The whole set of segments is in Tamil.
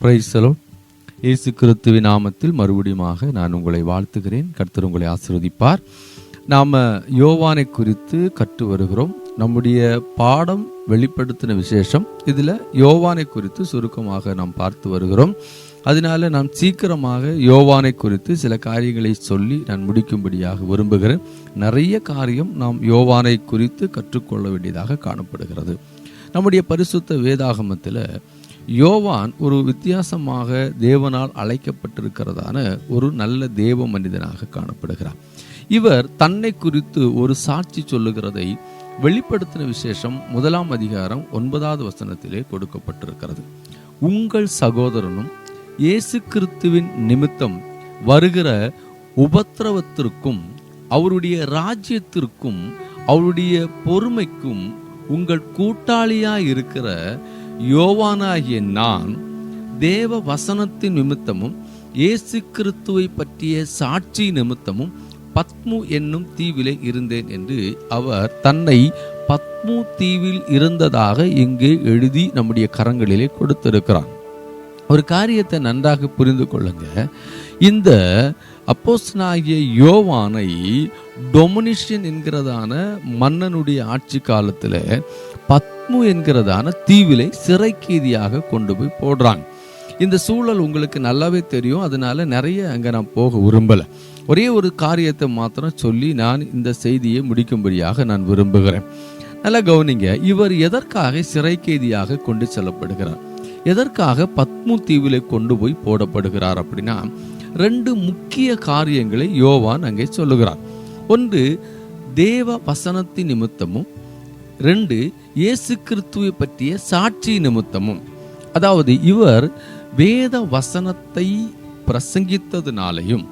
Praise the Lord. இயேசு கிறிஸ்துவின் நாமத்தில் மறுபடியுமாக நான் உங்களை வாழ்த்துகிறேன். கர்த்தர் உங்களை ஆசீர்வதிப்பார். நாம் யோவானை குறித்து கற்று வருகிறோம். நம்முடைய பாடம் வெளிப்படுத்தின விசேஷம். இதில் யோவானை குறித்து சுருக்கமாக நாம் பார்த்து வருகிறோம். அதனால நான் சீக்கிரமாக யோவானை குறித்து சில காரியங்களை சொல்லி நான் முடிக்கும்படியாக விரும்புகிறேன். நிறைய காரியம் நாம் யோவானை குறித்து கற்றுக்கொள்ள வேண்டியதாக காணப்படுகிறது. நம்முடைய பரிசுத்த வேதாகமத்தில் யோவான் ஒரு வித்தியாசமாக தேவனால் அழைக்கப்பட்டிருக்கிறதான ஒரு நல்ல தேவ மனிதனாக காணப்படுகிறார். இவர் தன்னை குறித்து ஒரு சாட்சி சொல்லுகிறதை வெளிப்படுத்தின விசேஷம் 1 அதிகாரம் 9வது வசனத்திலே கொடுக்கப்பட்டிருக்கிறது. உங்கள் சகோதரனும் இயேசு கிறிஸ்துவின் நிமித்தம் வருகிற உபத்திரவத்திற்கும் அவருடைய ராஜ்யத்திற்கும் அவருடைய பொறுமைக்கும் உங்கள் கூட்டாளியாய் இருக்கிற யோவானாகிய நான் தேவ வசனத்தின் நிமித்தமும் இயேசு கிறிஸ்துவை பற்றிய சாட்சி நிமித்தமும் பத்மு என்னும் தீவிலே இருந்தேன் என்று அவர் தன்னை பத்மு தீவில் இருந்ததாக இங்கே எழுதி நம்முடைய கரங்களிலே கொடுத்திருக்கிறார். ஒரு காரியத்தை நன்றாக புரிந்து கொள்ளுங்க. இந்த அப்போஸ்தலனாகிய யோவானை டொமினிஷன் என்கிறதான மன்னனுடைய ஆட்சி காலத்தில் பத்மு என்கிறதான தீவிலே சிறை கைதியாக கொண்டு போய் போடுறாங்க. இந்த சூழல் உங்களுக்கு நல்லாவே தெரியும். அதனால நிறைய அங்கே நான் போக விரும்பலை. ஒரே ஒரு காரியத்தை மாத்திரம் சொல்லி நான் இந்த செய்தியை முடிக்கும்படியாக நான் விரும்புகிறேன். நல்லா கவனிங்க. இவர் எதற்காக சிறை கைதியாக கொண்டு செல்லப்படுகிறார், எதற்காக பத்மு தீவிலே கொண்டு போய் போடப்படுகிறார் அப்படின்னா 2 முக்கிய காரியங்களை யோவான் அங்கே சொல்லுகிறார். ஒன்று தேவ வசனத்தின் நிமித்தமும், 2 இயேசு கிறிஸ்துவை பற்றிய சாட்சி நிமித்தமும். அதாவது இவர் வேத வசனத்தை பிரசங்கித்ததுனாலையும்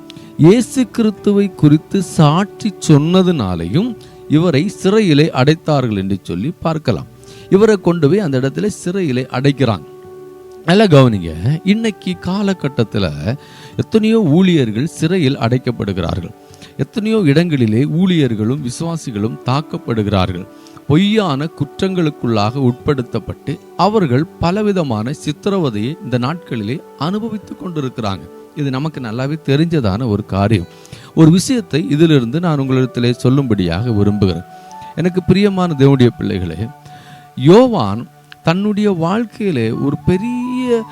இயேசு கிறிஸ்துவை குறித்து சாட்சி சொன்னதுனாலையும் இவரை சிறையிலே அடைத்தார்கள் என்று சொல்லி பார்க்கலாம். இவரை கொண்டு போய் அந்த இடத்துல சிறையிலே அடைக்கிறாங்க. நல்லா கவனிங்க. இன்னைக்கு காலகட்டத்தில் எத்தனையோ ஊழியர்கள் சிறையில் அடைக்கப்படுகிறார்கள். எத்தனையோ இடங்களிலே ஊழியர்களும் விசுவாசிகளும் தாக்கப்படுகிறார்கள். பொய்யான குற்றங்களுக்குள்ளாக உட்படுத்தப்பட்டு அவர்கள் பலவிதமான சித்திரவதையை இந்த நாட்களிலே அனுபவித்து கொண்டிருக்கிறாங்க. இது நமக்கு நல்லாவே தெரிஞ்சதான ஒரு காரியம். ஒரு விஷயத்தை இதிலிருந்து நான் உங்களிடத்திலே சொல்லும்படியாக விரும்புகிறேன். எனக்கு பிரியமான தேவனுடைய பிள்ளைகளே, யோவான் தன்னுடைய வாழ்க்கையிலே ஒரு பெரிய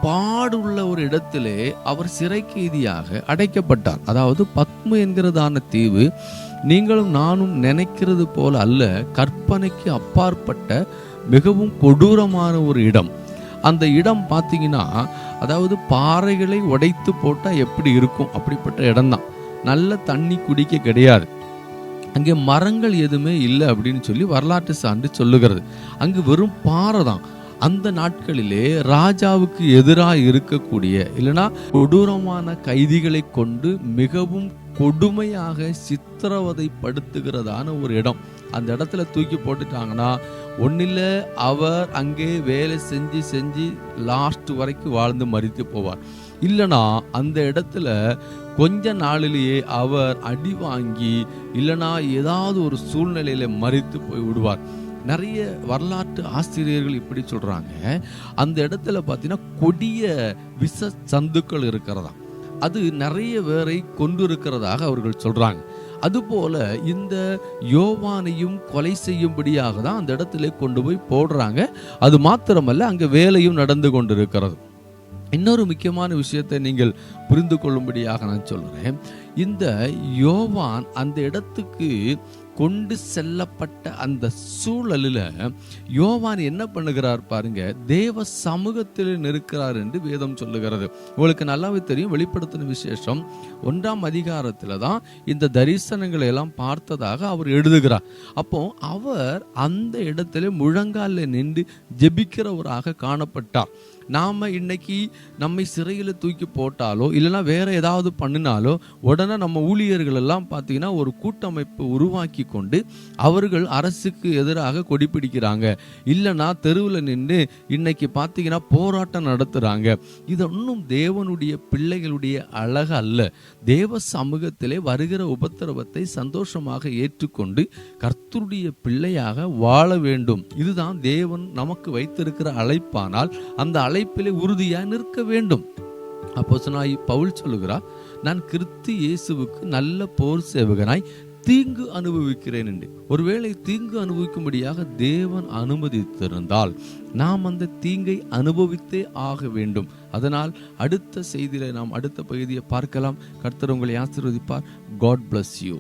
பாடுள்ள ஒரு இடத்திலே அவர் சிறை கைதியாக அடைக்கப்பட்டார். அதாவது பத்மு என்கிறதான தீவு நீங்களும் நானும் நினைக்கிறது போல அல்ல, கற்பனைக்கு அப்பாற்பட்ட மிகவும் கொடூரமான ஒரு இடம். அந்த இடம் பார்த்தீங்கன்னா, அதாவது பாறைகளை உடைத்து போட்டால் எப்படி இருக்கும் அப்படிப்பட்ட இடம்தான். நல்ல தண்ணி குடிக்க கிடையாது. அங்கே மரங்கள் எதுவுமே இல்லை அப்படின்னு சொல்லி வரலாற்று சான்று சொல்லுகிறது. அங்கு வெறும் பாறை தான். அந்த நாட்களிலே ராஜாவுக்கு எதிராக இருக்கக்கூடிய இல்லைன்னா கொடூரமான கைதிகளை கொண்டு மிகவும் கொடுமையாக சித்திரவதைப்படுத்துகிறதான ஒரு இடம். அந்த இடத்துல தூக்கி போட்டுட்டாங்கன்னா ஒன்னில் அவர் அங்கே வேலை செஞ்சு லாஸ்ட் வரைக்கும் வாழ்ந்து மரித்து போவார். இல்லைனா அந்த இடத்துல கொஞ்ச நாளிலேயே அவர் அடி வாங்கி இல்லைனா ஏதாவது ஒரு சூழ்நிலையில மரித்து போய் விடுவார். நிறைய வரலாற்று ஆசிரியர்கள் இப்படி சொல்றாங்க, அந்த இடத்துல பார்த்தீங்கன்னா கொடிய விஷ சந்துக்கள் இருக்கிறதா, அது நிறைய பேரை கொண்டு இருக்கிறதாக அவர்கள் சொல்றாங்க. அதுபோல இந்த யோவானையும் கொலை செய்யும்படியாக தான் அந்த இடத்துல கொண்டு போய் போடுறாங்க. அது மாத்திரமல்ல, அங்கே வேலையும் நடந்து கொண்டிருக்கிறது. இன்னொரு முக்கியமான விஷயத்தை நீங்கள் புரிந்து கொள்ளும்படியாக நான் சொல்றேன். இந்த யோவான் அந்த இடத்துக்கு கொண்டு செல்லப்பட்ட அந்த சூழலில் யோவான் என்ன பண்ணுகிறார் பாருங்க, தேவ சமூகத்தில் நிற்கிறார் என்று வேதம் சொல்லுகிறது. உங்களுக்கு நல்லாவே தெரியும். வெளிப்படுத்தின விசேஷம் 1 அதிகாரத்தில் தான் இந்த தரிசனங்களை எல்லாம் பார்த்ததாக அவர் எழுதுகிறார். அப்போ அவர் அந்த இடத்துல முழங்காலில் நின்று ஜெபிக்கிறவராக காணப்பட்டார். நாம இன்னைக்கு நம்மை சிறையில் தூக்கி போட்டாலோ இல்லைன்னா வேற ஏதாவது பண்ணினாலோ உடனே நம்ம ஊழியர்கள் எல்லாம் பார்த்தீங்கன்னா ஒரு கூட்டமைப்பு உருவாக்கி கொண்டு அவர்கள் அரசுக்கு எதிராக கொடி பிடிக்கிறாங்க, இல்லைன்னா தெருவில் நின்று இன்னைக்கு பார்த்தீங்கன்னா போராட்டம் நடத்துறாங்க. இது ஒன்றும் தேவனுடைய பிள்ளைகளுடைய அழகு அல்ல. தேவ சமூகத்திலே வருகிற உபத்திரவத்தை சந்தோஷமாக ஏற்றுக்கொண்டு கர்த்தருடைய பிள்ளையாக வாழ வேண்டும். இதுதான் தேவன் நமக்கு வைத்திருக்கிற அழைப்பானால் அந்த அழைப்பிலே உறுதியாய் நிற்க வேண்டும். அப்போஸ்தலனாகிய பவுல் சொல்லுகிறார், நான் கிறிஸ்து இயேசுவுக்கு நல்ல போர் சேவகனாய் தீங்கு அனுபவிக்கிறேன் என்று. ஒருவேளை தீங்கு அனுபவிக்கும்படியாக தேவன் அனுமதித்திருந்தால் நாம் அந்த தீங்கை அனுபவித்தே ஆக வேண்டும். அதனால் அடுத்த செய்தியில நாம் அடுத்த பகுதியை பார்க்கலாம். கர்த்தர் உங்களை ஆசீர்வதிப்பார். God bless you.